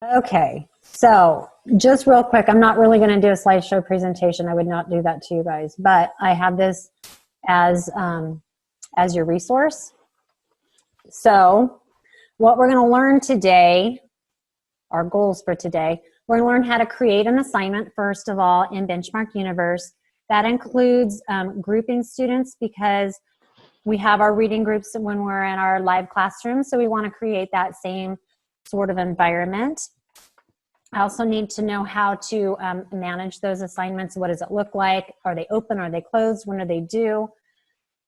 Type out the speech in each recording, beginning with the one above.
Okay, so just real quick, I'm not really going to do a slideshow presentation. I would not do that to you guys, but I have this as your resource. So what we're going to learn today, our goals for today, we're going to learn how to create an assignment, first of all, in Benchmark Universe. That includes grouping students because we have our reading groups when we're in our live classroom, so we want to create that same sort of environment. I also need to know how to manage those assignments. What does it look like? Are they open? Are they closed? When are they due?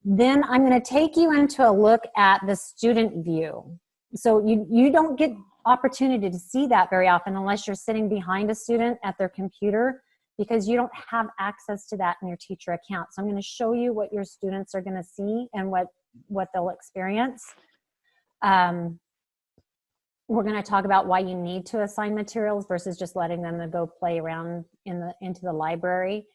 Then I'm going to take you into a look at the student view. So you don't get opportunity to see that very often unless you're sitting behind a student at their computer, because you don't have access to that in your teacher account. So I'm going to show you what your students are going to see and what they'll experience. We're going to talk about why you need to assign materials versus just letting them go play around into the library.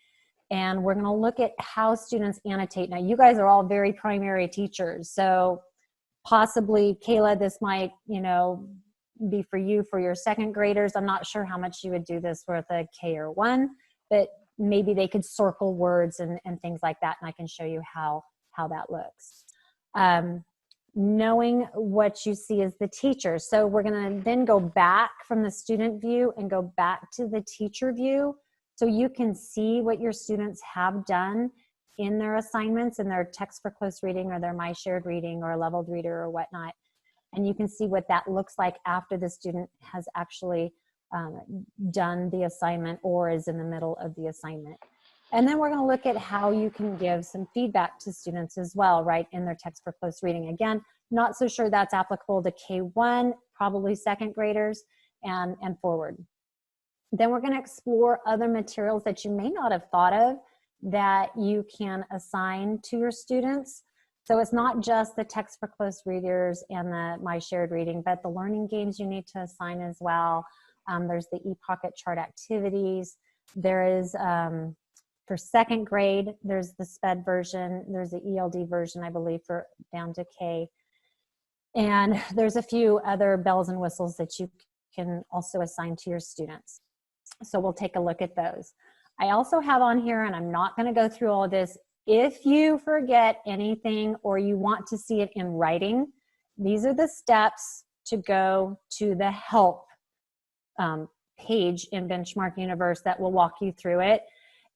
And we're going to look at how students annotate. Now, you guys are all very primary teachers, so possibly, Kayla, this might, be for you for your second graders. I'm not sure how much you would do this with a K or 1, but maybe they could circle words and things like that, and I can show you how that looks. Knowing what you see as the teacher. So we're going to then go back from the student view and go back to the teacher view, so you can see what your students have done in their assignments, in their text for close reading or their My Shared Reading or leveled reader or whatnot. And you can see what that looks like after the student has actually done the assignment or is in the middle of the assignment. And then we're going to look at how you can give some feedback to students as well, right, in their text for close reading. Again, not so sure that's applicable to K1, probably second graders and forward. Then we're going to explore other materials that you may not have thought of that you can assign to your students. So it's not just the text for close readers and the My Shared Reading, but the learning games you need to assign as well. There's the ePocket chart activities. There is, for second grade, there's the SPED version. There's the ELD version, I believe, for down to K. And there's a few other bells and whistles that you can also assign to your students. So we'll take a look at those. I also have on here, and I'm not going to go through all of this, if you forget anything or you want to see it in writing, these are the steps to go to the help page in Benchmark Universe that will walk you through it.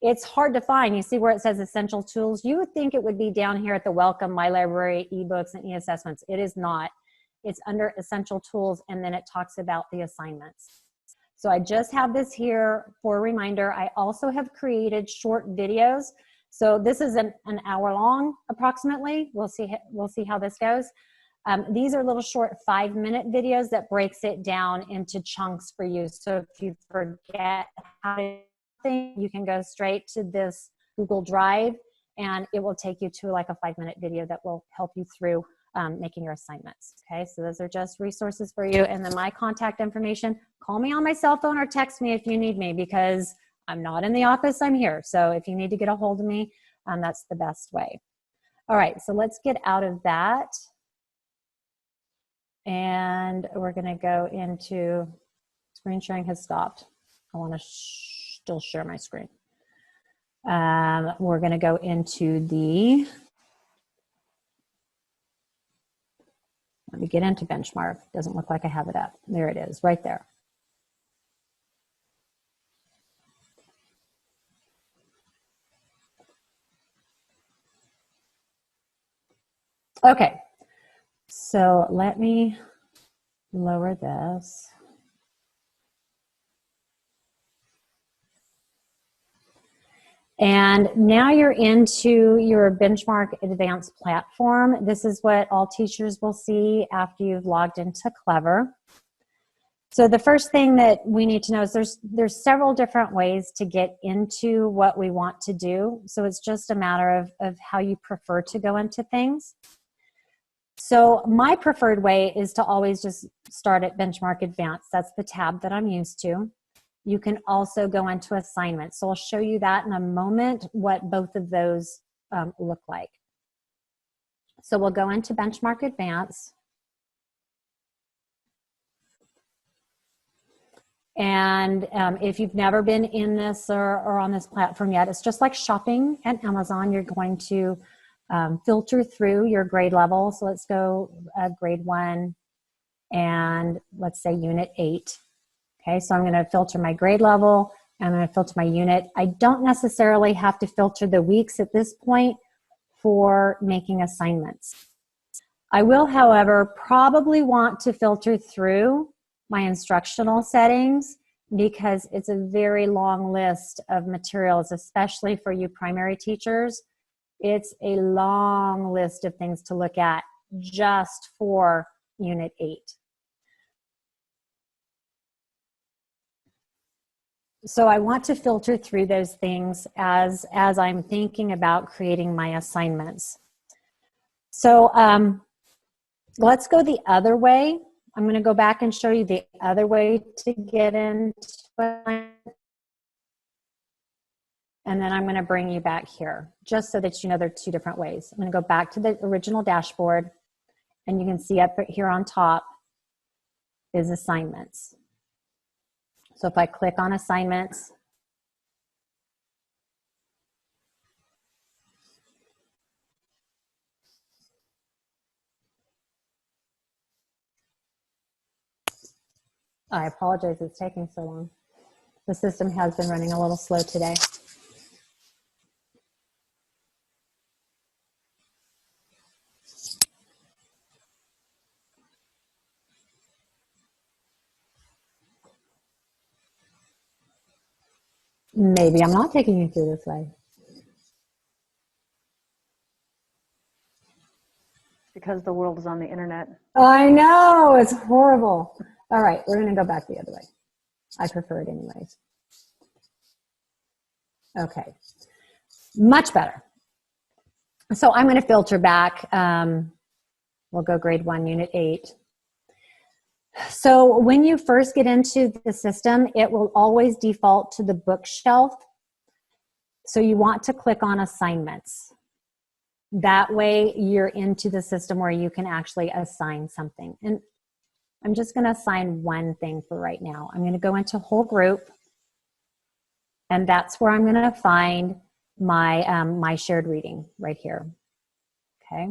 It's hard to find. You see where it says Essential Tools? You would think it would be down here at the Welcome, My Library, eBooks, and e-assessments. It is not. It's under Essential Tools, and then it talks about the assignments. So I just have this here for a reminder. I also have created short videos. So this is an hour long, approximately. We'll see how this goes. These are little short 5-minute videos that breaks it down into chunks for you. So if you forget how to think, you can go straight to this Google Drive and it will take you to like a 5-minute video that will help you through making your assignments. Okay, so those are just resources for you. And then my contact information, call me on my cell phone or text me if you need me, because I'm not in the office, I'm here. So if you need to get a hold of me, that's the best way. All right, so let's get out of that. And we're gonna go into, screen sharing has stopped. I wanna still share my screen. We're gonna go into the, let me get into Benchmark. Doesn't look like I have it up. There it is, right there. Okay, so let me lower this. And now you're into your Benchmark Advanced platform. This is what all teachers will see after you've logged into Clever. So the first thing that we need to know is there's several different ways to get into what we want to do. So it's just a matter of how you prefer to go into things. So my preferred way is to always just start at Benchmark Advanced. That's the tab that I'm used to. You can also go into assignments. So I'll show you that in a moment, what both of those look like. So we'll go into Benchmark Advanced. And if you've never been in this or on this platform yet, it's just like shopping at Amazon. You're going to filter through your grade level. So let's go grade 1 and let's say unit 8. Okay, so I'm going to filter my grade level. I'm going to filter my unit. I don't necessarily have to filter the weeks at this point for making assignments. I will, however, probably want to filter through my instructional settings because it's a very long list of materials, especially for you primary teachers. It's a long list of things to look at just for Unit 8. So I want to filter through those things as I'm thinking about creating my assignments. So let's go the other way. I'm going to go back and show you the other way to get into it. And then I'm going to bring you back here, just so that you know there are 2 different ways. I'm going to go back to the original dashboard, and you can see up here on top is assignments. So if I click on assignments, I apologize it's taking so long. The system has been running a little slow today. Maybe I'm not taking you through this way. Because the world is on the internet. I know, it's horrible. All right, we're going to go back the other way. I prefer it anyways. Okay, much better. So I'm going to filter back. We'll go grade 1, unit 8. So when you first get into the system, it will always default to the bookshelf. So you want to click on assignments. That way you're into the system where you can actually assign something. And I'm just going to assign one thing for right now. I'm going to go into whole group, and that's where I'm going to find my, my shared reading right here. Okay.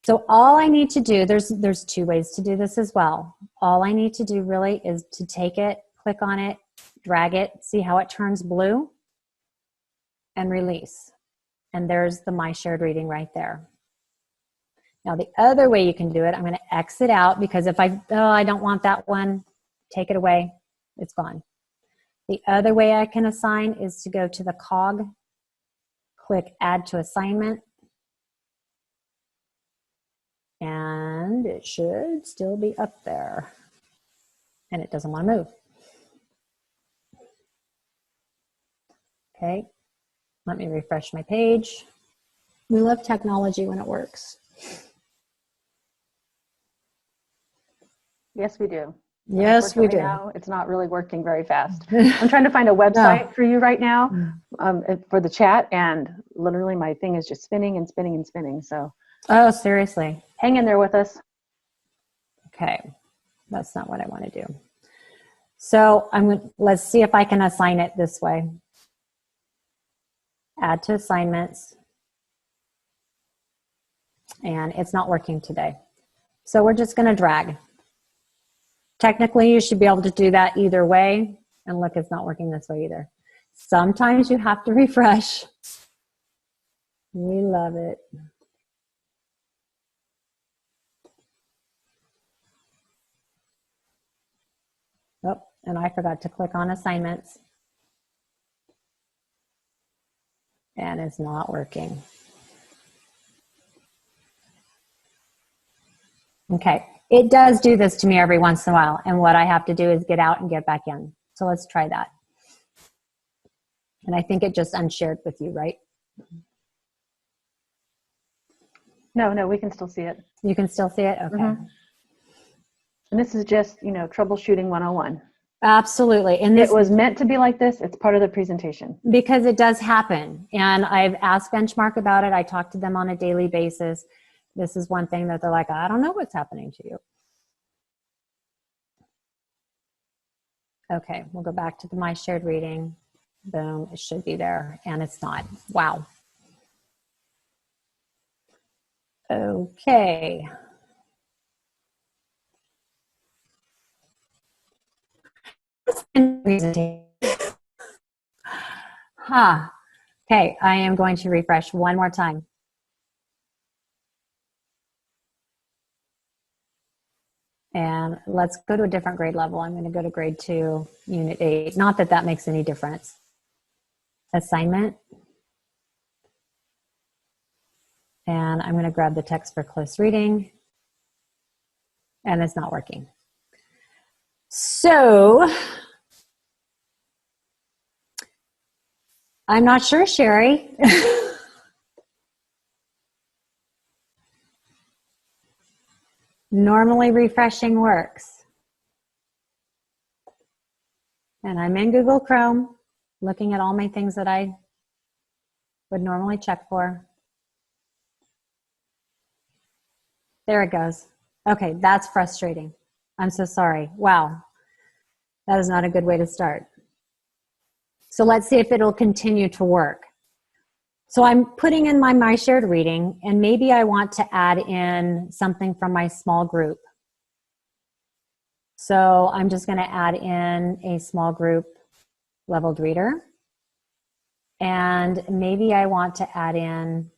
So all I need to do, there's 2 ways to do this as well. All I need to do really is to take it, click on it, drag it, see how it turns blue, and release. And there's the My Shared Reading right there. Now the other way you can do it, I'm going to exit out because if I don't want that one, take it away, it's gone. The other way I can assign is to go to the cog, click Add to Assignment, and it should still be up there. And it doesn't want to move. Okay, let me refresh my page. We love technology when it works. Yes, we do. Yes, we do. Now, it's not really working very fast. I'm trying to find a website for you right now for the chat, and literally my thing is just spinning and spinning and spinning. So. Oh, seriously. Hang in there with us. Okay, that's not what I want to do. So let's see if I can assign it this way. Add to assignments. And it's not working today. So we're just going to drag. Technically, you should be able to do that either way. And look, it's not working this way either. Sometimes you have to refresh. We love it. Oh, and I forgot to click on assignments. And it's not working. Okay, it does do this to me every once in a while. And what I have to do is get out and get back in. So let's try that. And I think it just unshared with you, right? No, we can still see it. You can still see it? Okay. Mm-hmm. And this is just, troubleshooting 101. Absolutely. And it was meant to be like this. It's part of the presentation. Because it does happen. And I've asked Benchmark about it. I talk to them on a daily basis. This is one thing that they're like, I don't know what's happening to you. Okay, we'll go back to my shared reading. Boom, it should be there, and it's not. Wow. Okay. Huh. Okay, I am going to refresh one more time. And let's go to a different grade level. I'm going to go to grade 2, unit 8. Not that that makes any difference. Assignment. And I'm going to grab the text for close reading. And it's not working. So I'm not sure, Sherry. Normally refreshing works. And I'm in Google Chrome, looking at all my things that I would normally check for. There it goes. Okay, that's frustrating. I'm so sorry. Wow, that is not a good way to start. So let's see if it'll continue to work. So I'm putting in my shared reading, and maybe I want to add in something from my small group. So I'm just going to add in a small group leveled reader. And maybe I want to add in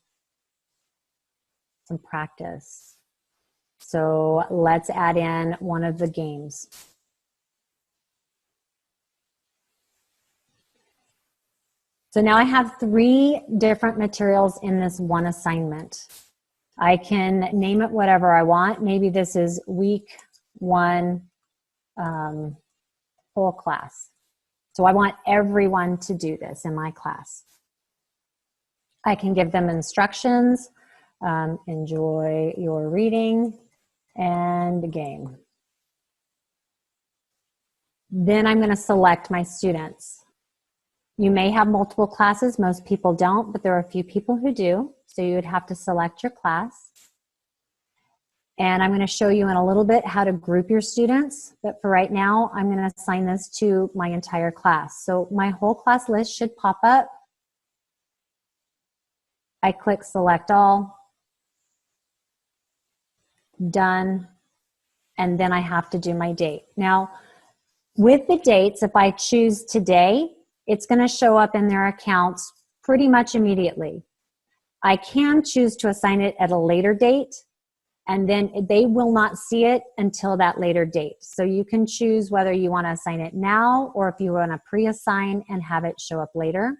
some practice. So let's add in one of the games. So now I have 3 different materials in this one assignment. I can name it whatever I want. Maybe this is week 1 whole class. So I want everyone to do this in my class. I can give them instructions, enjoy your reading, and game. Then I'm going to select my students. You may have multiple classes. Most people don't, but there are a few people who do. So you would have to select your class. And I'm going to show you in a little bit how to group your students. But for right now, I'm going to assign this to my entire class. So my whole class list should pop up. I click select all. Done. And then I have to do my date. Now, with the dates, if I choose today, it's going to show up in their accounts pretty much immediately. I can choose to assign it at a later date, and then they will not see it until that later date. So you can choose whether you want to assign it now or if you want to pre-assign and have it show up later.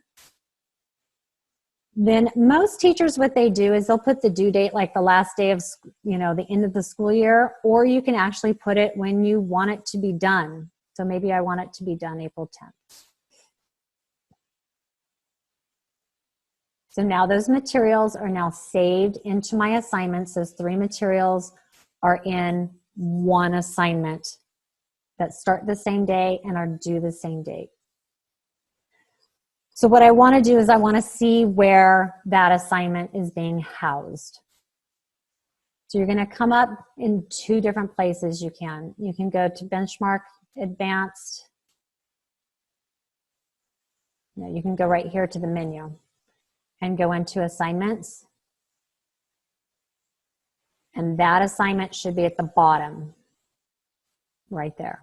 Then most teachers, what they do is they'll put the due date like the last day of, the end of the school year, or you can actually put it when you want it to be done. So maybe I want it to be done April 10th. So now those materials are now saved into my assignments. Those 3 materials are in one assignment that start the same day and are due the same date. So what I want to do is I want to see where that assignment is being housed. So you're going to come up in 2 different places you can. You can go to Benchmark Advanced. You can go right here to the menu and go into Assignments. And that assignment should be at the bottom, right there.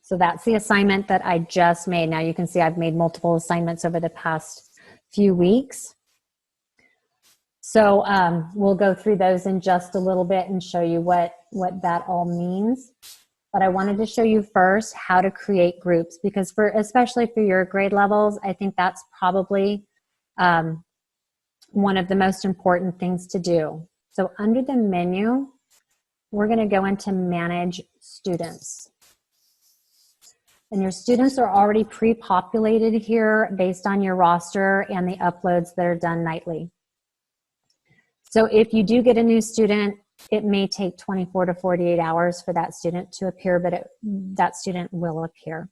So that's the assignment that I just made. Now you can see I've made multiple assignments over the past few weeks. So we'll go through those in just a little bit and show you what that all means. But I wanted to show you first how to create groups, because especially for your grade levels, I think that's probably one of the most important things to do. So under the menu, we're going to go into Manage Students. And your students are already pre-populated here based on your roster and the uploads that are done nightly. So if you do get a new student, it may take 24 to 48 hours for that student to appear, but that student will appear.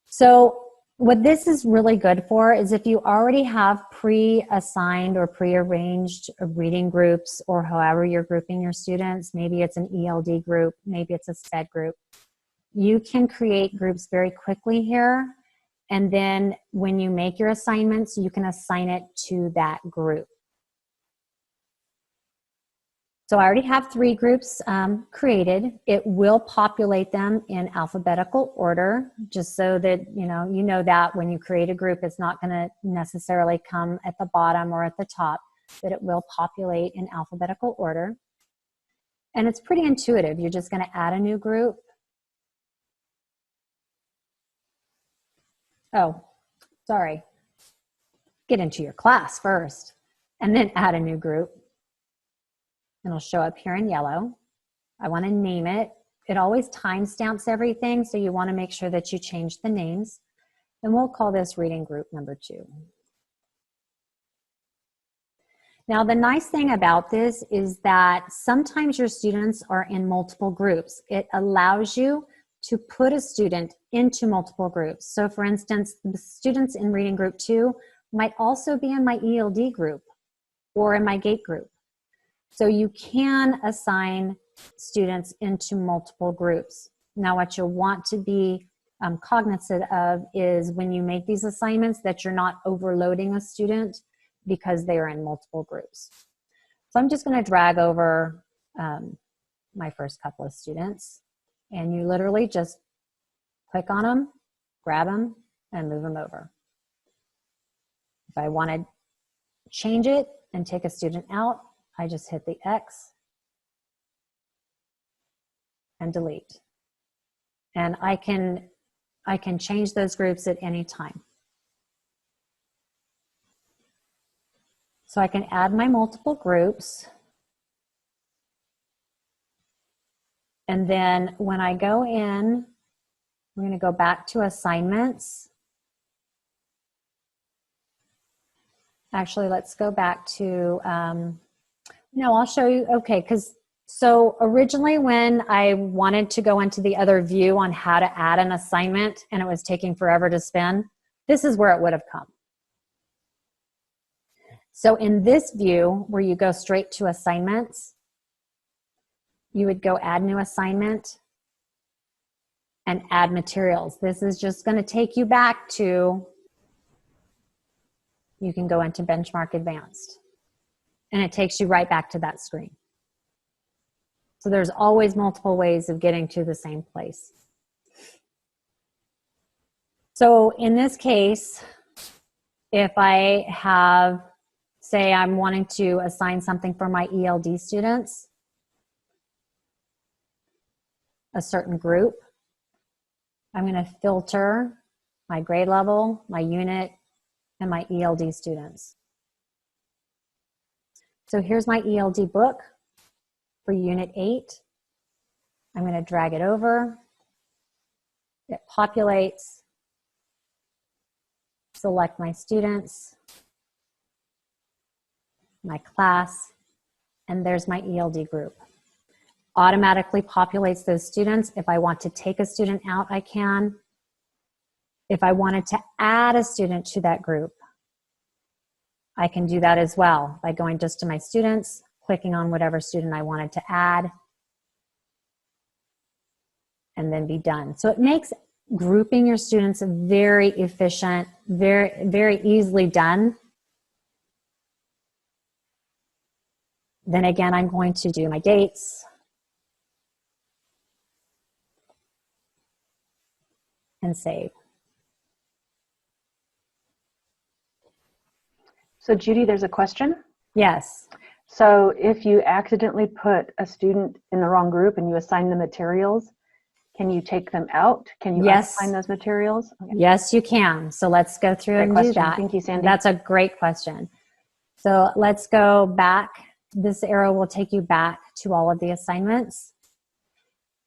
So what this is really good for is if you already have pre-assigned or pre-arranged reading groups, or however you're grouping your students, maybe it's an ELD group, maybe it's a SPED group. You can create groups very quickly here. And then when you make your assignments, you can assign it to that group. So I already have 3 groups created. It will populate them in alphabetical order, just so that you know that when you create a group, it's not going to necessarily come at the bottom or at the top, but it will populate in alphabetical order. And it's pretty intuitive. You're just going to add a new group. Oh, sorry. Get into your class first, and then add a new group. It'll show up here in yellow. I want to name it. It always timestamps everything, so you want to make sure that you change the names. And we'll call this reading group number 2. Now, the nice thing about this is that sometimes your students are in multiple groups. It allows you to put a student into multiple groups. So for instance, the students in reading group 2 might also be in my ELD group or in my GATE group. So you can assign students into multiple groups. Now, what you'll want to be cognizant of is when you make these assignments that you're not overloading a student because they are in multiple groups. So I'm just going to drag over my first couple of students, and you literally just click on them, grab them, and move them over. If I want to change it and take a student out, I just hit the X and delete. And I can change those groups at any time. So I can add my multiple groups. And then when I go in, we're going to go back to assignments. Actually, let's go back to, no, I'll show you, okay, so originally when I wanted to go into the other view on how to add an assignment and it was taking forever to spin, this is where it would have come. So in this view, where you go straight to assignments, you would go add new assignment and add materials. This is just going to take you back to, you can go into Benchmark Advanced. And it takes you right back to that screen. So there's always multiple ways of getting to the same place. So in this case, if I have, say I'm wanting to assign something for my ELD students, a certain group, I'm going to filter my grade level, my unit, and my ELD students. So here's my ELD book for Unit 8. I'm going to drag it over. It populates. Select my students, my class, and there's my ELD group. Automatically populates those students. If I want to take a student out, I can. If I wanted to add a student to that group, I can do that as well by going just to my students, clicking on whatever student I wanted to add, and then be done. So it makes grouping your students very efficient, very easily done. Then again, I'm going to do my dates and save. So Judy, there's a question. Yes. So if you accidentally put a student in the wrong group and you assign the materials, can you take them out? Can you assign those materials? Okay. Yes, you can. So let's go through and do that. Thank you, Sandy. That's a great question. So let's go back. This arrow will take you back to all of the assignments.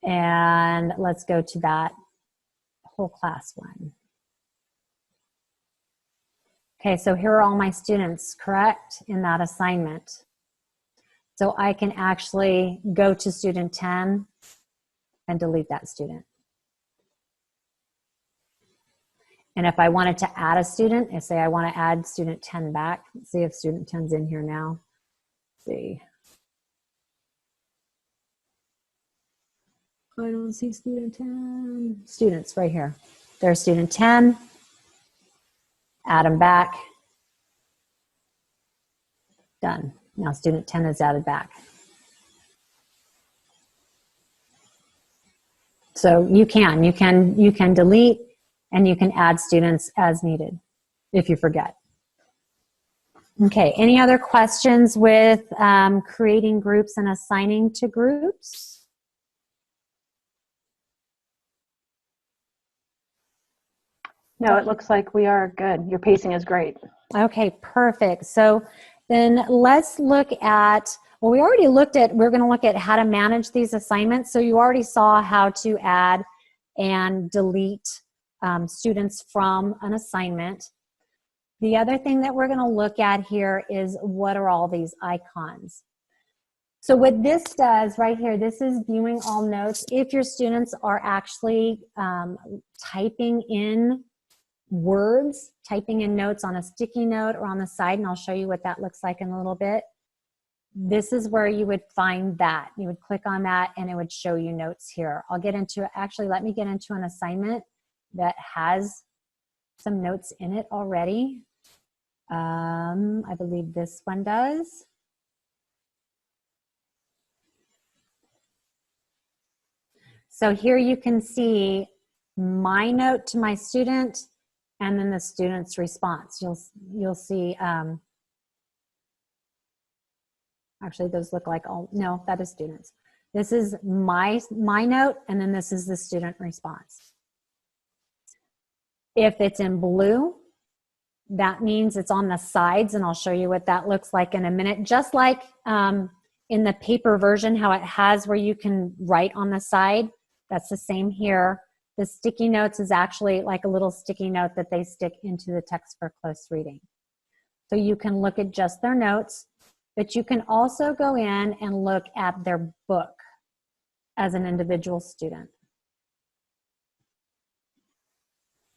And let's go to that whole class one. Okay, so here are all my students, correct, in that assignment. So I can actually go to student 10 and delete that student. And if I wanted to add a student, and say I want to add student 10 back, let's see if student 10's in here now. Let's see. I don't see student 10. Students right here. There's student 10. Add them back. Done. Now student 10 is added back. So you can delete and you can add students as needed if you forget. Okay, any other questions with creating groups and assigning to groups? No, it looks like we are good. Your pacing is great. Okay, perfect. So then let's look at, well, we're going to look at how to manage these assignments. So you already saw how to add and delete students from an assignment. The other thing that we're going to look at here is what are all these icons. So what this does right here, this is viewing all notes. If your students are actually typing in words, typing in notes on a sticky note or on the side, and I'll show you what that looks like in a little bit. This is where you would find that. You would click on that and it would show you notes here. I'll get into, actually let me get into an assignment that has some notes in it already. I believe this one does. So here you can see my note to my student and then the student's response. You'll see, actually those look like all, no, that is students. This is my note and then this is the student response. If it's in blue, that means it's on the sides, and I'll show you what that looks like in a minute. Just like in the paper version, how it has where you can write on the side, that's the same here. The sticky notes is actually like a little sticky note that they stick into the text for close reading. So you can look at just their notes, but you can also go in and look at their book as an individual student.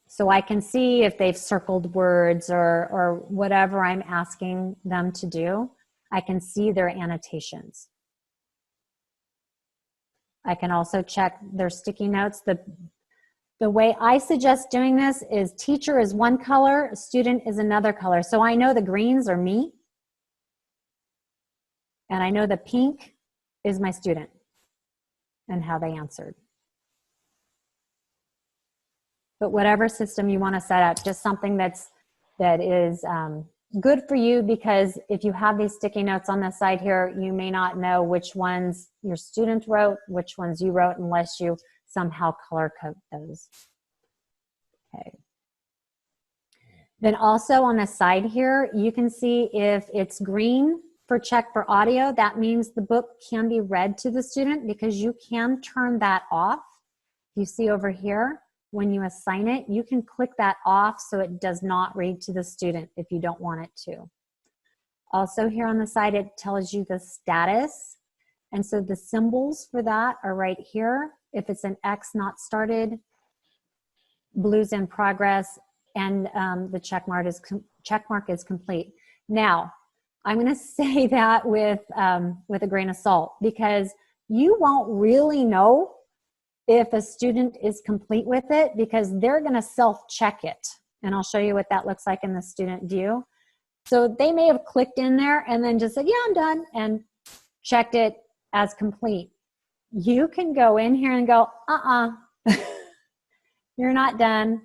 So I can see if they've circled words or whatever I'm asking them to do. I can see their annotations. I can also check their sticky notes. The way I suggest doing this is teacher is one color, student is another color. So I know the greens are me, and I know the pink is my student and how they answered. But whatever system you want to set up, just something that is good for you, because if you have these sticky notes on the side here, you may not know which ones your student wrote, which ones you wrote, unless you somehow color code those. Okay. Then also on the side here, you can see if it's green for check for audio, that means the book can be read to the student, because you can turn that off. You see over here, when you assign it, you can click that off so it does not read to the student if you don't want it to. Also here on the side, it tells you the status. And so the symbols for that are right here. If it's an X not started, blue's in progress, and the check mark is complete. Now, I'm going to say that with a grain of salt, because you won't really know if a student is complete with it, because they're going to self-check it. And I'll show you what that looks like in the student view. So they may have clicked in there and then just said, yeah, I'm done, and checked it as complete. You can go in here and go, you're not done.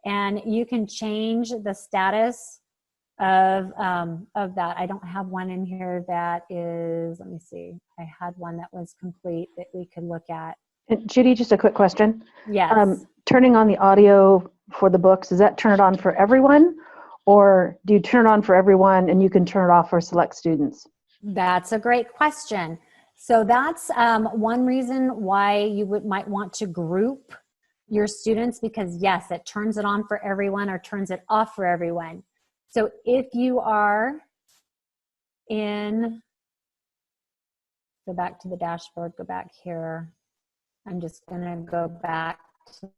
And you can change the status of that. I don't have one in here that is, let me see. I had one that was complete that we could look at. And Judy, just a quick question. Yes. Turning on the audio for the books, does that turn it on for everyone? Or do you turn it on for everyone and you can turn it off for select students? That's a great question. So that's one reason why you might want to group your students, because yes, it turns it on for everyone or turns it off for everyone. So if you are in, go back to the dashboard, go back here. I'm just gonna go back to,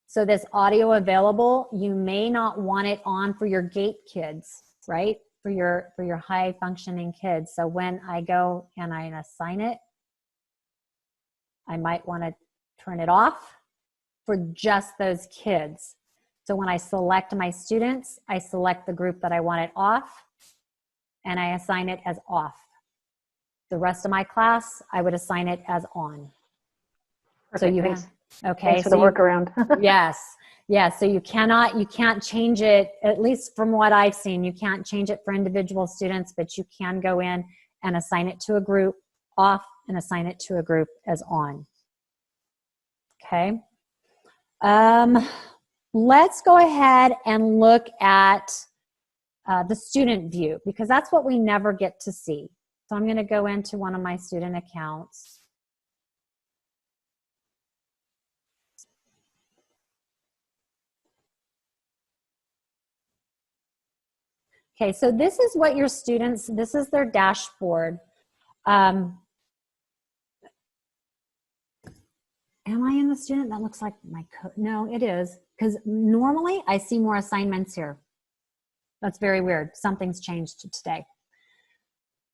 so this audio available, you may not want it on for your gate kids, right? For your high functioning kids. So when I go and I assign it, I might want to turn it off for just those kids. So when I select my students, I select the group that I want it off, and I assign it as off. The rest of my class, I would assign it as on. Perfect, so you thanks. have, okay. Thanks for the workaround. Yes. Yes. So you can't change it, at least from what I've seen, you can't change it for individual students, but you can go in and assign it to a group off and assign it to a group as on. Okay. Let's go ahead and look at the student view, because that's what we never get to see. So I'm going to go into one of my student accounts. Okay, so this is what your students, this is their dashboard. Am I in the student? That looks like my code. No, it is, because normally I see more assignments here. That's very weird. Something's changed today.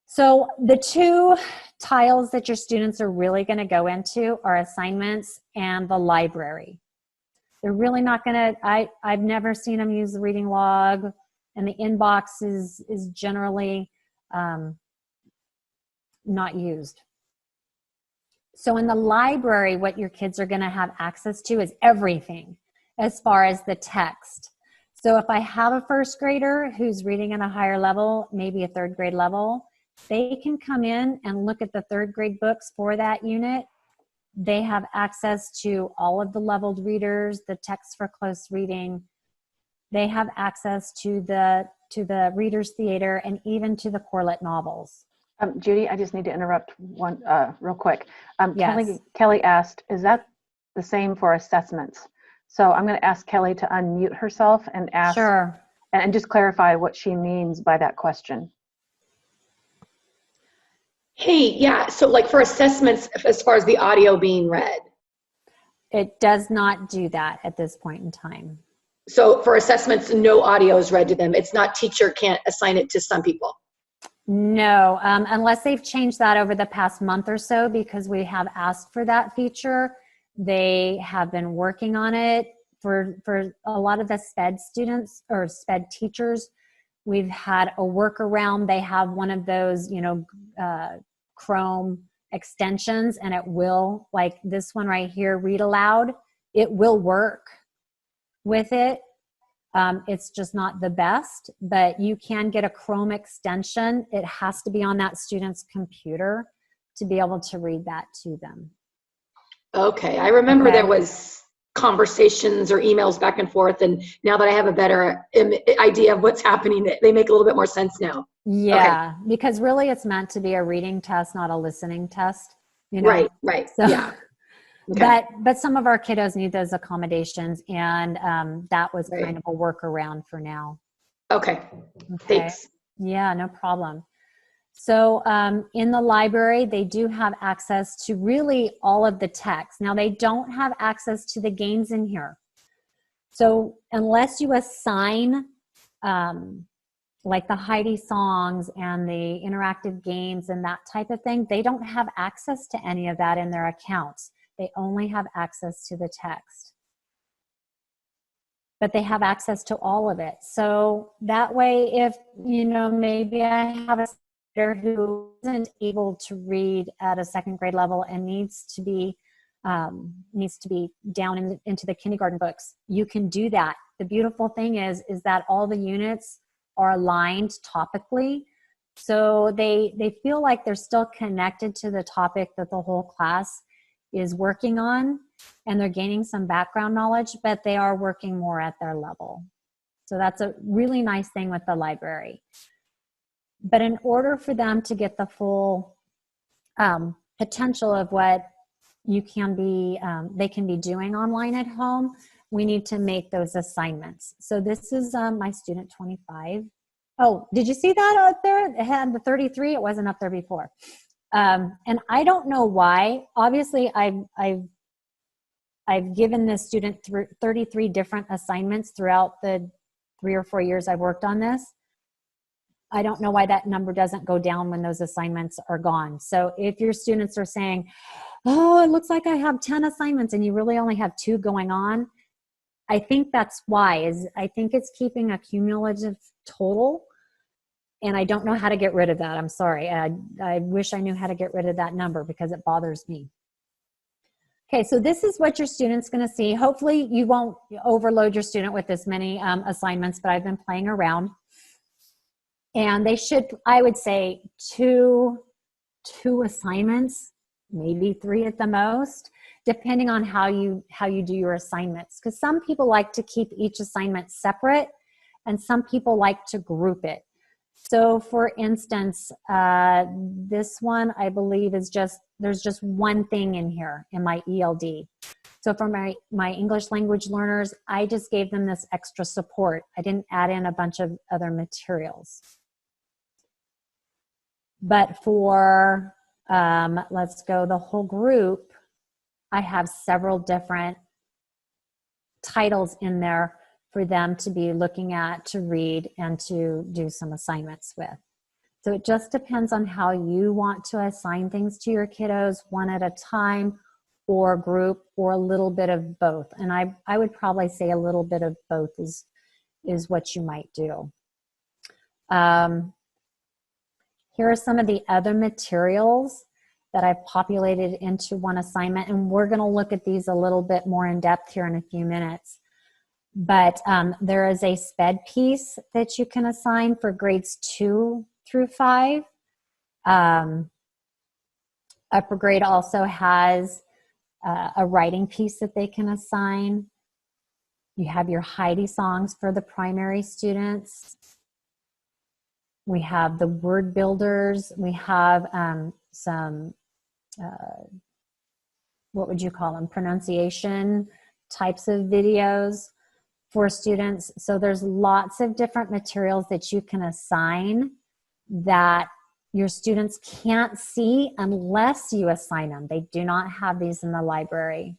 So the two tiles that your students are really going to go into are assignments and the library. They're really not going to, I've never seen them use the reading log, and the inbox is generally not used. So in the library, what your kids are going to have access to is everything as far as the text. So if I have a first grader who's reading at a higher level, maybe a third grade level, they can come in and look at the third grade books for that unit. They have access to all of the leveled readers, the text for close reading. They have access to the Reader's Theater and even to the Corlett novels. Judy, I just need to interrupt one real quick. Yes. Kelly asked, is that the same for assessments? So I'm going to ask Kelly to unmute herself and ask, Sure. and just clarify what she means by that question. Hey, yeah, so like for assessments, as far as the audio being read. It does not do that at this point in time. So for assessments, no audio is read to them. It's not teacher can't assign it to some people. No, unless they've changed that over the past month or so, because we have asked for that feature. They have been working on it for a lot of the SPED students or SPED teachers. We've had a workaround. They have one of those, Chrome extensions, and it will, like this one right here, Read Aloud. It will work with it. It's just not the best, but you can get a Chrome extension. It has to be on that student's computer to be able to read that to them. Okay, I remember there was conversations or emails back and forth, and now that I have a better idea of what's happening, they make a little bit more sense now. Yeah, okay. Because really it's meant to be a reading test, not a listening test. Right, so, yeah. Okay. But some of our kiddos need those accommodations, and that was Right. kind of a workaround for now. Okay, thanks. Yeah, no problem. So in the library, they do have access to really all of the text. Now, they don't have access to the games in here. So unless you assign like the Heidi songs and the interactive games and that type of thing, they don't have access to any of that in their accounts. They only have access to the text. But they have access to all of it. So that way, if, maybe I have a student who isn't able to read at a second grade level and needs to be down into the kindergarten books, you can do that. The beautiful thing is that all the units are aligned topically. So they feel like they're still connected to the topic that the whole class is working on, and they're gaining some background knowledge, but they are working more at their level. So that's a really nice thing with the library. But in order for them to get the full potential of what they can be doing online at home, we need to make those assignments. So this is my student 25. Oh, did you see that out there? It had the 33. It wasn't up there before. And I don't know why. Obviously, I've given this student 33 different assignments throughout the 3 or 4 years I've worked on this. I don't know why that number doesn't go down when those assignments are gone. So if your students are saying, oh, it looks like I have 10 assignments and you really only have 2 going on. I think that's why I think it's keeping a cumulative total. And I don't know how to get rid of that. I'm sorry. I wish I knew how to get rid of that number because it bothers me. Okay, so this is what your student's going to see. Hopefully you won't overload your student with this many assignments, but I've been playing around. And they should, I would say, two assignments, maybe 3 at the most, depending on how you do your assignments. Because some people like to keep each assignment separate, and some people like to group it. So for instance, this one I believe is there's just one thing in here in my ELD. So for my English language learners, I just gave them this extra support. I didn't add in a bunch of other materials. But for, let's go the whole group, I have several different titles in there for them to be looking at, to read, and to do some assignments with. So it just depends on how you want to assign things to your kiddos, one at a time, or group, or a little bit of both. And I would probably say a little bit of both is what you might do. Here are some of the other materials that I've populated into one assignment, and we're going to look at these a little bit more in depth here in a few minutes. But there is a SPED piece that you can assign for grades 2 through 5. Upper grade also has a writing piece that they can assign. You have your Heidi songs for the primary students. We have the word builders. We have some, what would you call them, pronunciation types of videos for students. So there's lots of different materials that you can assign that your students can't see unless you assign them. They do not have these in the library.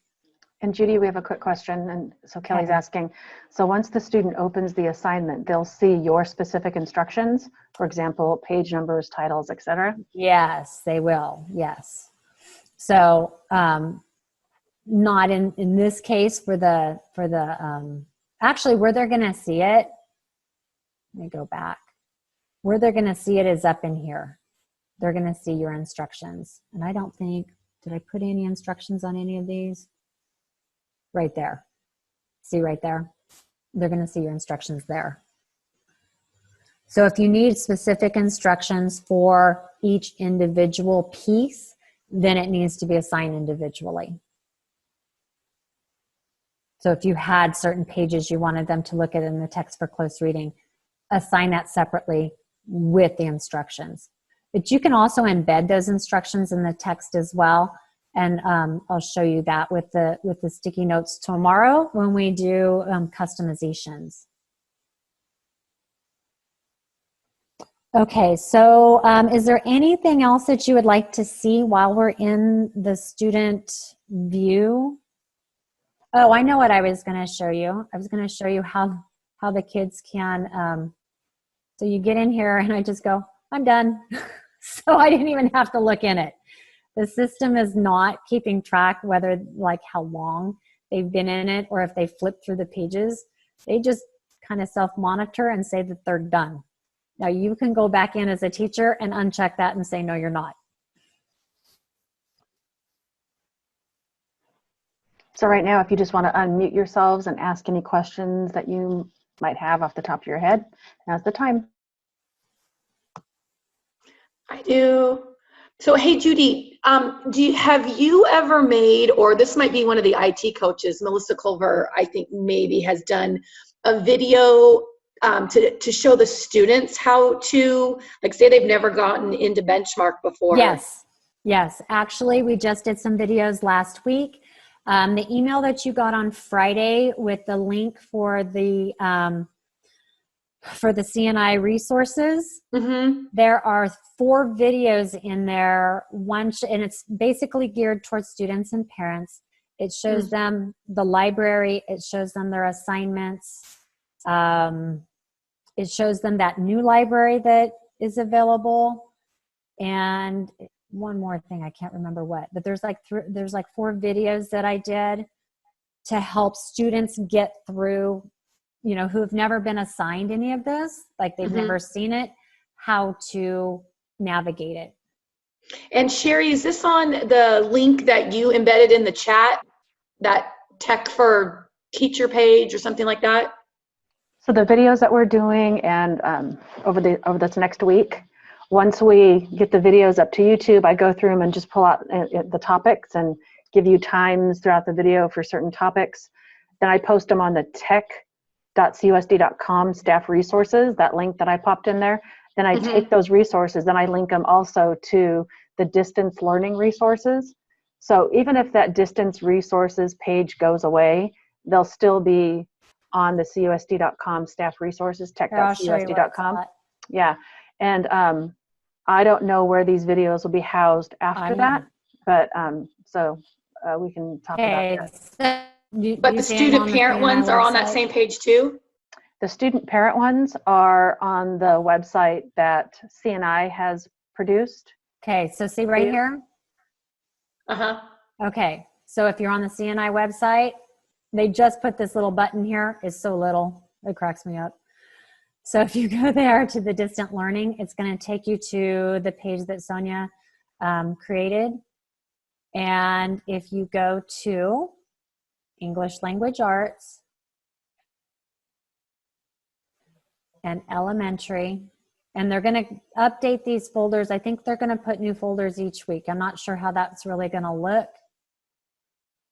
And Judy, we have a quick question. And so Kelly's asking, so once the student opens the assignment, they'll see your specific instructions, for example, page numbers, titles, etc. Yes, they will. Yes. So not in this case for the actually where they're going to see it, let me go back. Where they're going to see it is up in here. They're going to see your instructions. And I don't think, did I put any instructions on any of these? Right there. See right there? They're going to see your instructions there. So if you need specific instructions for each individual piece, then it needs to be assigned individually. So if you had certain pages you wanted them to look at in the text for close reading, assign that separately with the instructions. But you can also embed those instructions in the text as well. And I'll show you that with the sticky notes tomorrow when we do customizations. Okay, so is there anything else that you would like to see while we're in the student view? Oh, I know what I was going to show you. I was going to show you how the kids can, so you get in here and I just go, I'm done. So I didn't even have to look in it. The system is not keeping track whether like how long they've been in it or if they flip through the pages. They just kind of self-monitor and say that they're done. Now you can go back in as a teacher and uncheck that and say, no, you're not. So right now, if you just want to unmute yourselves and ask any questions that you might have off the top of your head, now's the time. I do. So, hey, Judy, have you ever made, or this might be one of the IT coaches, Melissa Culver, I think maybe has done a video to show the students how to, like, say they've never gotten into Benchmark before. Yes. Actually, we just did some videos last week. The email that you got on Friday with the link for the CNI resources, there are 4 videos in there. One, and it's basically geared towards students and parents. It shows them the library. It shows them their assignments. It shows them that new library that is available. And one more thing. I can't remember what, but there's like 4 videos that I did to help students get through, you know, who have never been assigned any of this, like they've never seen it, how to navigate it. And Sherry, is this on the link that you embedded in the chat, that Tech for Teacher page or something like that? So the videos that we're doing, and over this next week, once we get the videos up to YouTube, I go through them and just pull out the topics and give you times throughout the video for certain topics. Then I post them on the tech.cusd.com staff resources, that link that I popped in there. Then I take those resources, then I link them also to the distance learning resources. So even if that distance resources page goes away, they'll still be on the cusd.com staff resources, tech.cusd.com. Yeah. And I don't know where these videos will be housed after that, but so we can talk about that. But the student parent ones are on that same page too? The student parent ones are on the website that CNI has produced. Okay, so see right here? Okay, so if you're on the CNI website, they just put this little button here. It's so little, it cracks me up. So if you go there to the distant learning, it's going to take you to the page that Sonia created. And if you go to English Language Arts and Elementary, and they're going to update these folders. I think they're going to put new folders each week. I'm not sure how that's really going to look,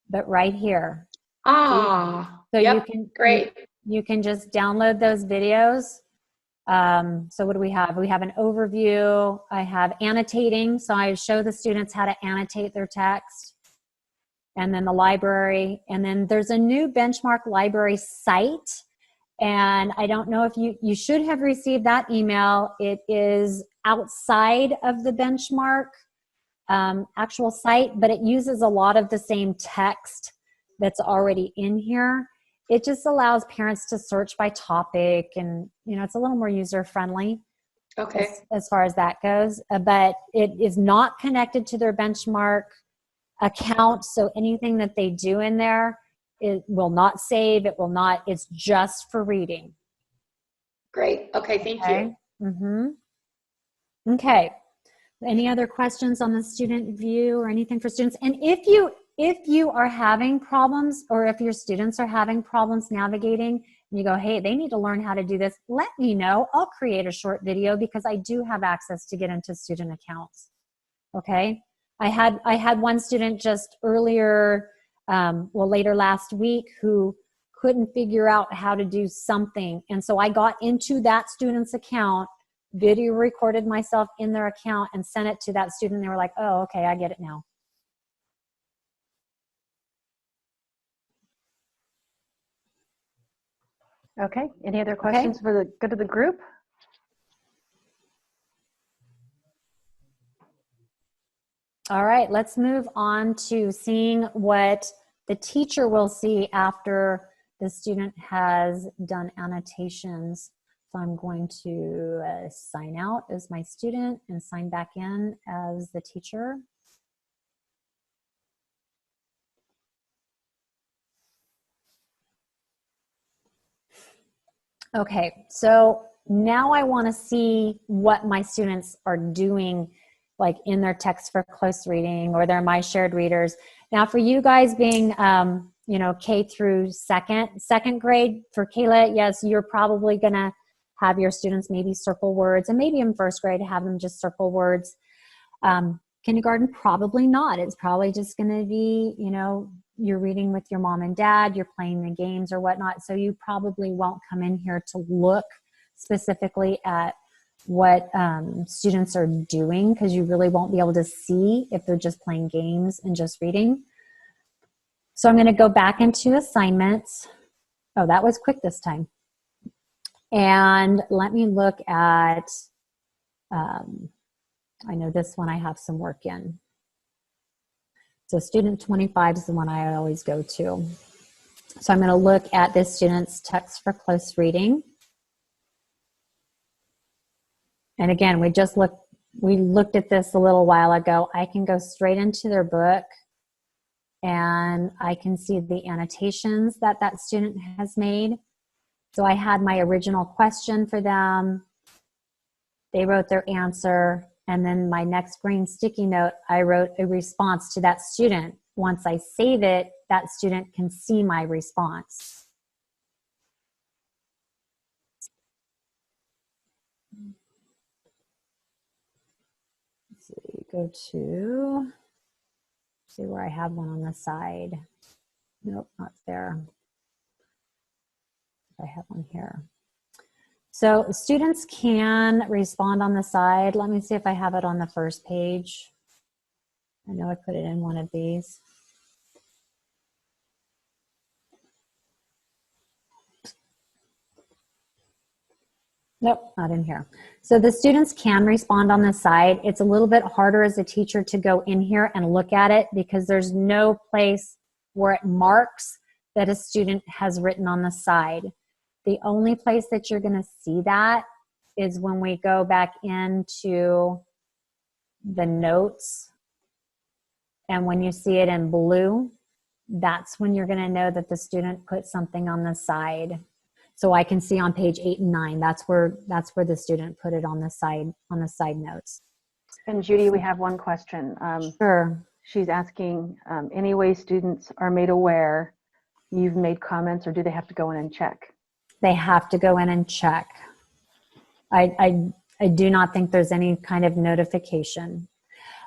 but right here. So yep, great. You can just download those videos. So what do we have? We have an overview. I have annotating. So I show the students how to annotate their text. And then the library. And then there's a new benchmark library site. And I don't know if you should have received that email. It is outside of the benchmark actual site, but it uses a lot of the same text that's already in here. It just allows parents to search by topic, and you know, it's a little more user friendly. Okay. As far as that goes, but it is not connected to their benchmark account. So anything that they do in there, it will not save. It will not. It's just for reading. Great. Okay. Thank you. Okay. Any other questions on the student view or anything for students? And if you are having problems, or if your students are having problems navigating, and you go, hey, they need to learn how to do this, let me know. I'll create a short video because I do have access to get into student accounts. Okay. I had one student just earlier, later last week, who couldn't figure out how to do something. And so I got into that student's account, video recorded myself in their account, and sent it to that student. They were like, oh, okay, I get it now. Okay, any other questions for the good of the group? All right, let's move on to seeing what the teacher will see after the student has done annotations. So I'm going to sign out as my student and sign back in as the teacher. Okay, so now I want to see what my students are doing, like in their text for close reading or their My Shared Readers. Now for you guys being, K through second grade, for Kayla, yes, you're probably gonna have your students maybe circle words, and maybe in first grade have them just circle words. Kindergarten, probably not. It's probably just gonna be, you're reading with your mom and dad, you're playing the games or whatnot, so you probably won't come in here to look specifically at what students are doing, because you really won't be able to see if they're just playing games and just reading. So I'm going to go back into assignments. Oh, that was quick this time. And let me look at, I know this one I have some work in. So student 25 is the one I always go to. So I'm going to look at this student's text for close reading. And again, we just looked we looked at this a little while ago. I can go straight into their book and I can see the annotations that that student has made. So I had my original question for them. They wrote their answer. And then my next green sticky note, I wrote a response to that student. Once I save it, that student can see my response. Let's see, go to, see where I have one on the side. Nope, not there. I have one here. So students can respond on the side. Let me see if I have it on the first page. I know I put it in one of these. Nope, not in here. So the students can respond on the side. It's a little bit harder as a teacher to go in here and look at it because there's no place where it marks that a student has written on the side. The only place that you're going to see that is when we go back into the notes. And when you see it in blue, that's when you're going to know that the student put something on the side. So I can see on page 8 and 9, that's where the student put it on the side notes. And Judy, we have one question. Sure. She's asking, any way students are made aware you've made comments, or do they have to go in and check? They have to go in and check. I do not think there's any kind of notification.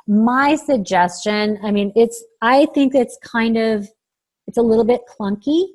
My suggestion, I mean, I think it's a little bit clunky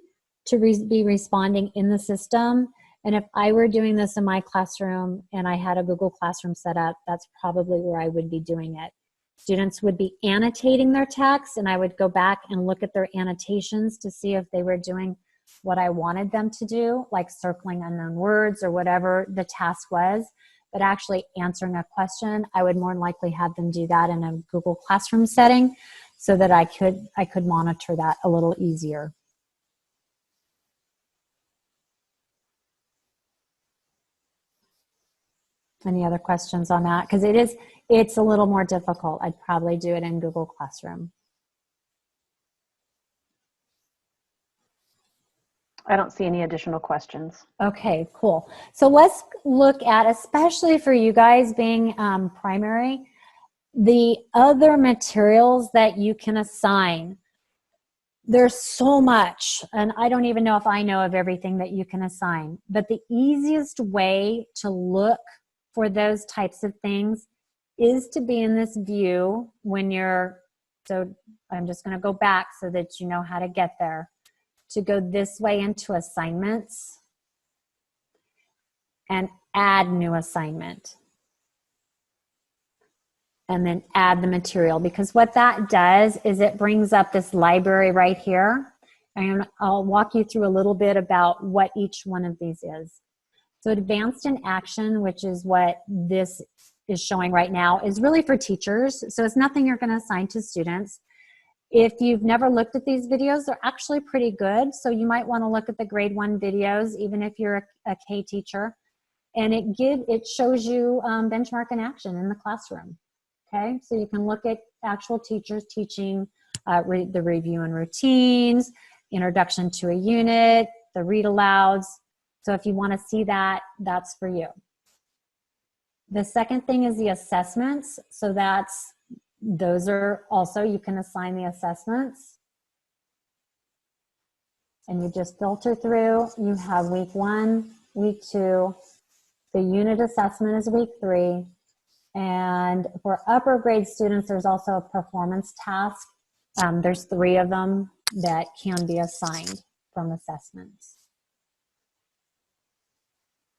to be responding in the system. And if I were doing this in my classroom and I had a Google Classroom set up, that's probably where I would be doing it. Students would be annotating their text, and I would go back and look at their annotations to see if they were doing what I wanted them to do, like circling unknown words or whatever the task was. But actually answering a question, I would more than likely have them do that in a Google Classroom setting so that I could monitor that a little easier. Any other questions on that? Because it's a little more difficult. I'd probably do it in Google Classroom. I don't see any additional questions. Okay, cool. So let's look at, especially for you guys being primary, the other materials that you can assign. There's so much, and I don't even know if I know of everything that you can assign, but the easiest way to look for those types of things is to be in this view when so I'm just going to go back so that you know how to get there. To go this way into assignments and add new assignment. And then add the material, because what that does is it brings up this library right here. And I'll walk you through a little bit about what each one of these is. So advanced in action, which is what this is showing right now, is really for teachers. So it's nothing you're going to assign to students. If you've never looked at these videos, they're actually pretty good. So you might want to look at the grade 1 videos, even if you're a K teacher. And it shows you benchmark in action in the classroom. Okay, so you can look at actual teachers teaching the review and routines, introduction to a unit, the read alouds. So if you want to see that, that's for you. The second thing is the assessments. So those are also, you can assign the assessments. And you just filter through. You have week 1, week 2. The unit assessment is week 3. And for upper grade students, there's also a performance task. There's 3 of them that can be assigned from assessments.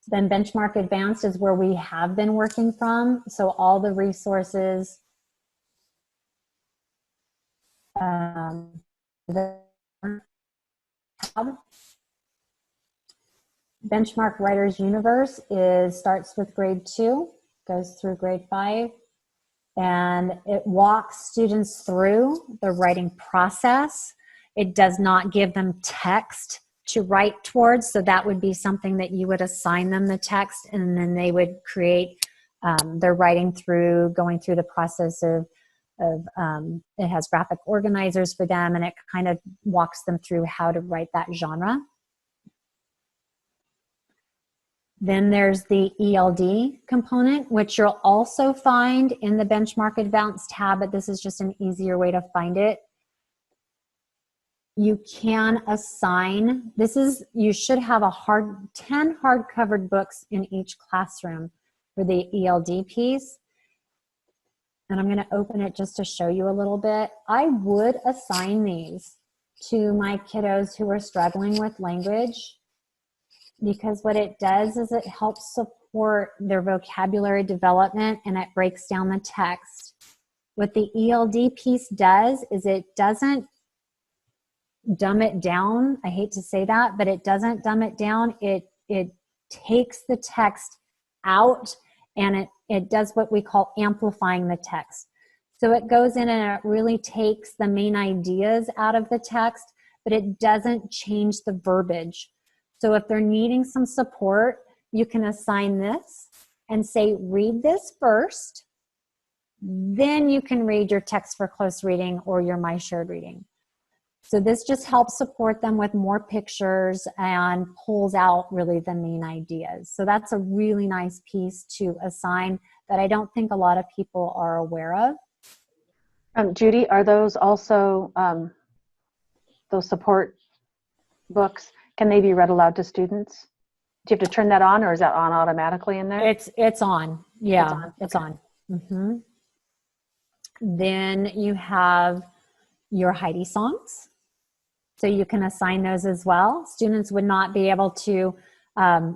Then Benchmark Advanced is where we have been working from. So all the resources Benchmark Writers Universe starts with grade 2, goes through grade 5, and it walks students through the writing process. It does not give them text to write towards, so that would be something that you would assign them the text, and then they would create they're writing through, going through the process of it has graphic organizers for them, and it kind of walks them through how to write that genre. Then there's the ELD component, which you'll also find in the Benchmark Advanced tab, but this is just an easier way to find it. You can assign, you should have 10 hard-covered books in each classroom for the ELD piece. And I'm going to open it just to show you a little bit. I would assign these to my kiddos who are struggling with language, because what it does is it helps support their vocabulary development, and it breaks down the text. What the ELD piece does is it doesn't dumb it down. I hate to say that, but it doesn't dumb it down. It takes the text out, and it does what we call amplifying the text. So it goes in and it really takes the main ideas out of the text, but it doesn't change the verbiage. So if they're needing some support, you can assign this and say, read this first, then you can read your text for close reading or your My Shared Reading. So this just helps support them with more pictures and pulls out really the main ideas. So that's a really nice piece to assign that I don't think a lot of people are aware of. Judy, are those also those support books? Can they be read aloud to students? Do you have to turn that on, or is that on automatically in there? It's on. Yeah, it's on. Mm-hmm. Then you have your Heidi songs. So you can assign those as well. Students would not be able to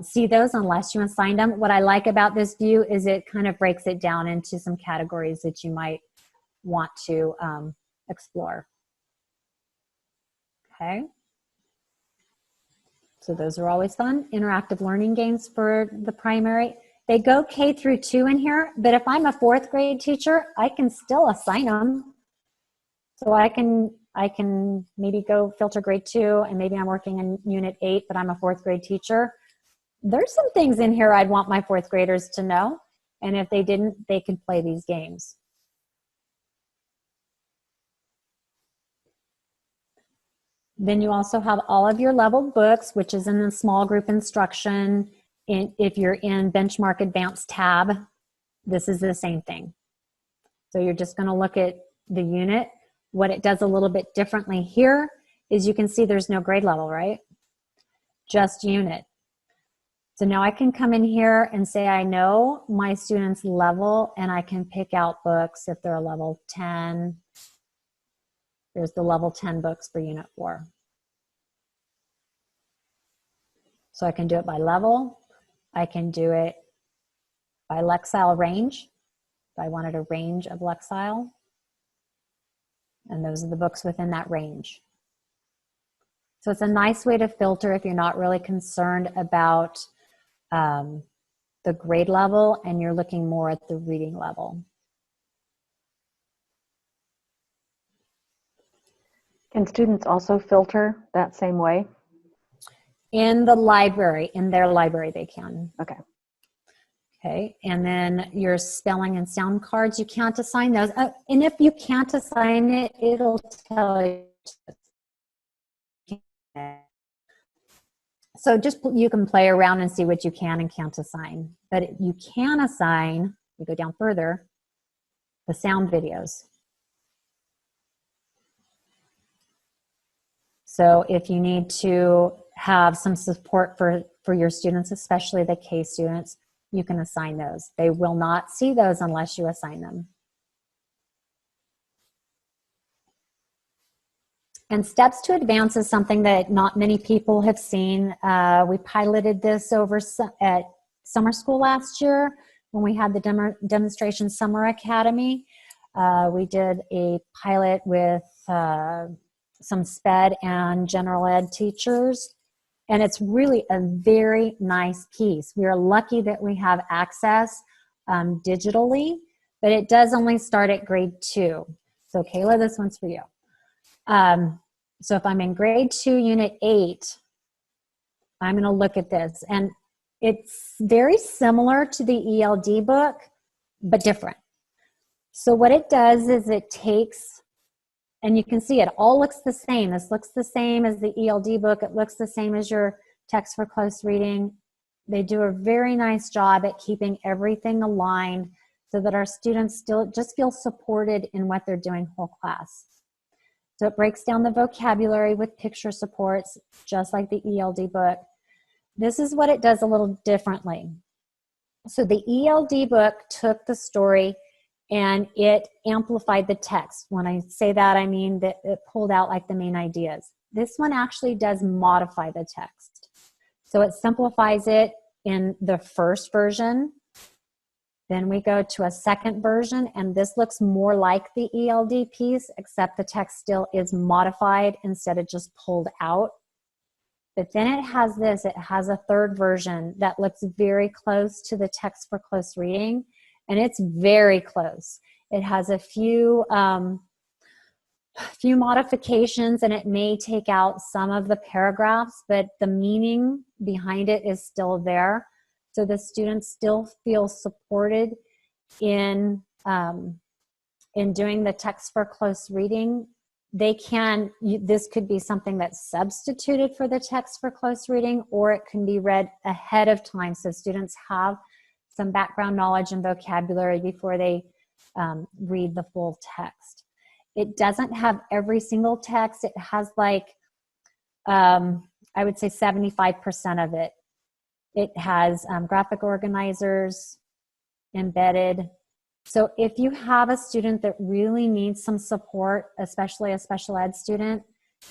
see those unless you assign them. What I like about this view is it kind of breaks it down into some categories that you might want to explore. Okay. So those are always fun. Interactive learning games for the primary. They go K through 2 in here, but if I'm a 4th grade teacher, I can still assign them. So I can maybe go filter grade 2, and maybe I'm working in unit 8, but I'm a 4th grade teacher. There's some things in here I'd want my 4th graders to know. And if they didn't, they could play these games. Then you also have all of your leveled books, which is in the small group instruction. If you're in Benchmark Advanced tab, this is the same thing. So you're just going to look at the unit. What it does a little bit differently here is you can see there's no grade level, right? Just unit. So now I can come in here and say I know my student's level, and I can pick out books if they're a level 10. There's the level 10 books for unit 4. So I can do it by level. I can do it by Lexile range, if I wanted a range of Lexile. And those are the books within that range. So it's a nice way to filter if you're not really concerned about the grade level and you're looking more at the reading level. Can students also filter that same way? In the library, in their library, they can. Okay. Okay, and then your spelling and sound cards, you can't assign those. And if you can't assign it, it'll tell you. So just you can play around and see what you can and can't assign. But you can assign, we go down further, the sound videos. So if you need to have some support for your students, especially the K students, you can assign those. They will not see those unless you assign them. And Steps to Advance is something that not many people have seen. We piloted this over at summer school last year when we had the Demonstration Summer Academy. We did a pilot with some SPED and general ed teachers. And it's really a very nice piece. We are lucky that we have access digitally, but it does only start at grade 2. So Kayla, this one's for you. So if I'm in grade 2, unit 8, I'm going to look at this. And it's very similar to the ELD book, but different. So what it does is it takes, and you can see it all looks the same. This looks the same as the ELD book. It looks the same as your text for close reading. They do a very nice job at keeping everything aligned so that our students still just feel supported in what they're doing whole class. So it breaks down the vocabulary with picture supports, just like the ELD book. This is what it does a little differently. So the ELD book took the story and it amplified the text. When I say that, I mean that it pulled out like the main ideas. This one actually does modify the text. So it simplifies it in the first version. Then we go to a second version, and this looks more like the ELD piece, except the text still is modified instead of just pulled out. But then it has this, it has a third version that looks very close to the text for close reading, and it's very close. It has a few modifications, and it may take out some of the paragraphs, but the meaning behind it is still there. So the students still feel supported in doing the text for close reading. They can, this could be something that's substituted for the text for close reading, or it can be read ahead of time so students have some background knowledge and vocabulary before they read the full text. It doesn't have every single text. It has like, I would say 75% of it. It has graphic organizers embedded. So if you have a student that really needs some support, especially a special ed student,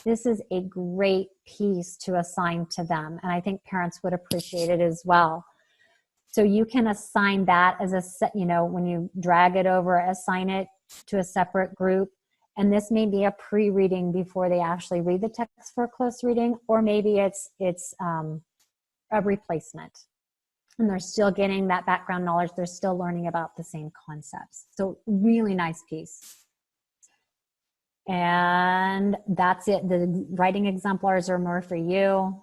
this is a great piece to assign to them. And I think parents would appreciate it as well. So you can assign that as a set, you know, when you drag it over, assign it to a separate group. And this may be a pre-reading before they actually read the text for close reading, or maybe it's a replacement. And they're still getting that background knowledge. They're still learning about the same concepts. So really nice piece. And that's it. The writing exemplars are more for you.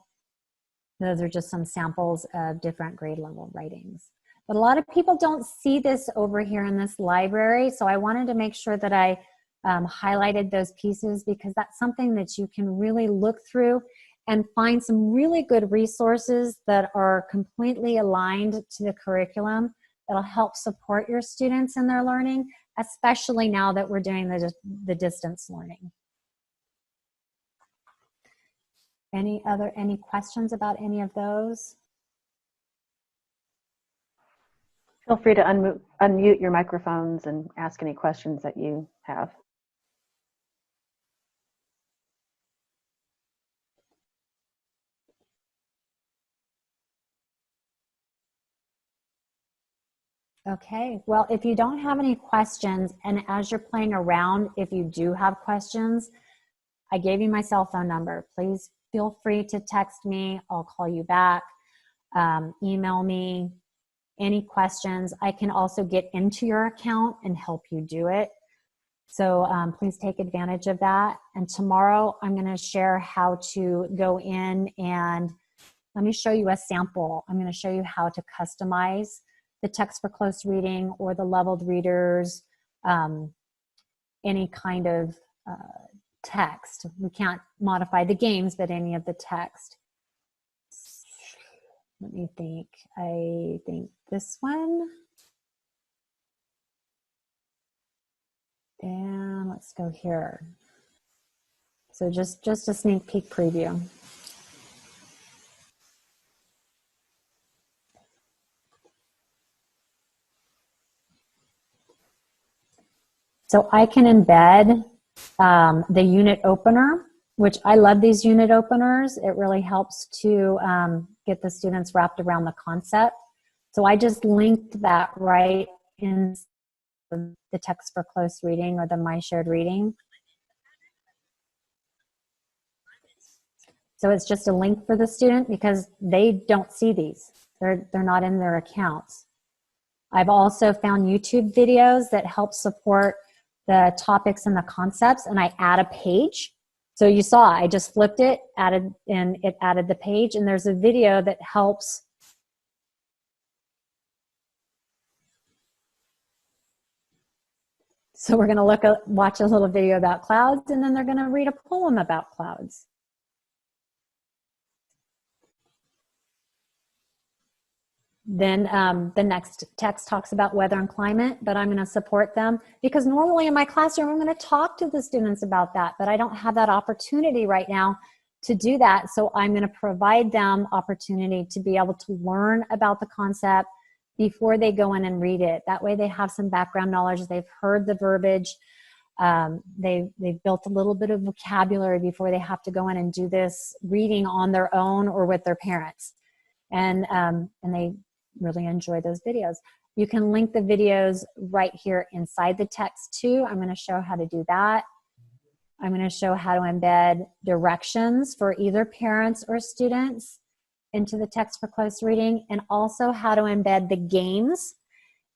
Those are just some samples of different grade level writings. But a lot of people don't see this over here in this library. So I wanted to make sure that I highlighted those pieces, because that's something that you can really look through and find some really good resources that are completely aligned to the curriculum that'll help support your students in their learning, especially now that we're doing the distance learning. Any questions about any of those? Feel free to unmute your microphones and ask any questions that you have. Okay, well, if you don't have any questions, and as you're playing around, if you do have questions, I gave you my cell phone number. Please feel free to text me. I'll call you back. Email me any questions. I can also get into your account and help you do it. So please take advantage of that. And tomorrow I'm going to share how to go in and let me show you a sample. I'm going to show you how to customize the text for close reading or the leveled readers, any kind of text. We can't modify the games, but any of the text. Let me think. I think this one. And let's go here. So just a sneak peek preview. So I can embed the unit opener, which I love these unit openers. It really helps to get the students wrapped around the concept. So I just linked that right in the text for close reading or the My Shared Reading. So it's just a link for the student because they don't see these. They're not in their accounts. I've also found YouTube videos that help support the topics and the concepts, and I add a page. So you saw, I just flipped it, and it added the page, and there's a video that helps So we're going to watch a little video about clouds, and then they're going to read a poem about clouds. Then the next text talks about weather and climate, but I'm going to support them because normally in my classroom, I'm going to talk to the students about that, but I don't have that opportunity right now to do that. So I'm going to provide them opportunity to be able to learn about the concept before they go in and read it. That way they have some background knowledge. They've heard the verbiage. They've built a little bit of vocabulary before they have to go in and do this reading on their own or with their parents. And they really enjoy those videos. You can link the videos right here inside the text too. I'm going to show how to do that. I'm going to show how to embed directions for either parents or students into the text for close reading, and also how to embed the games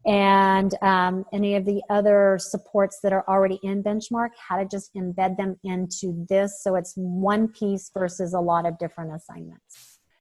and any of the other supports that are already in Benchmark, how to just embed them into this so it's one piece versus a lot of different assignments.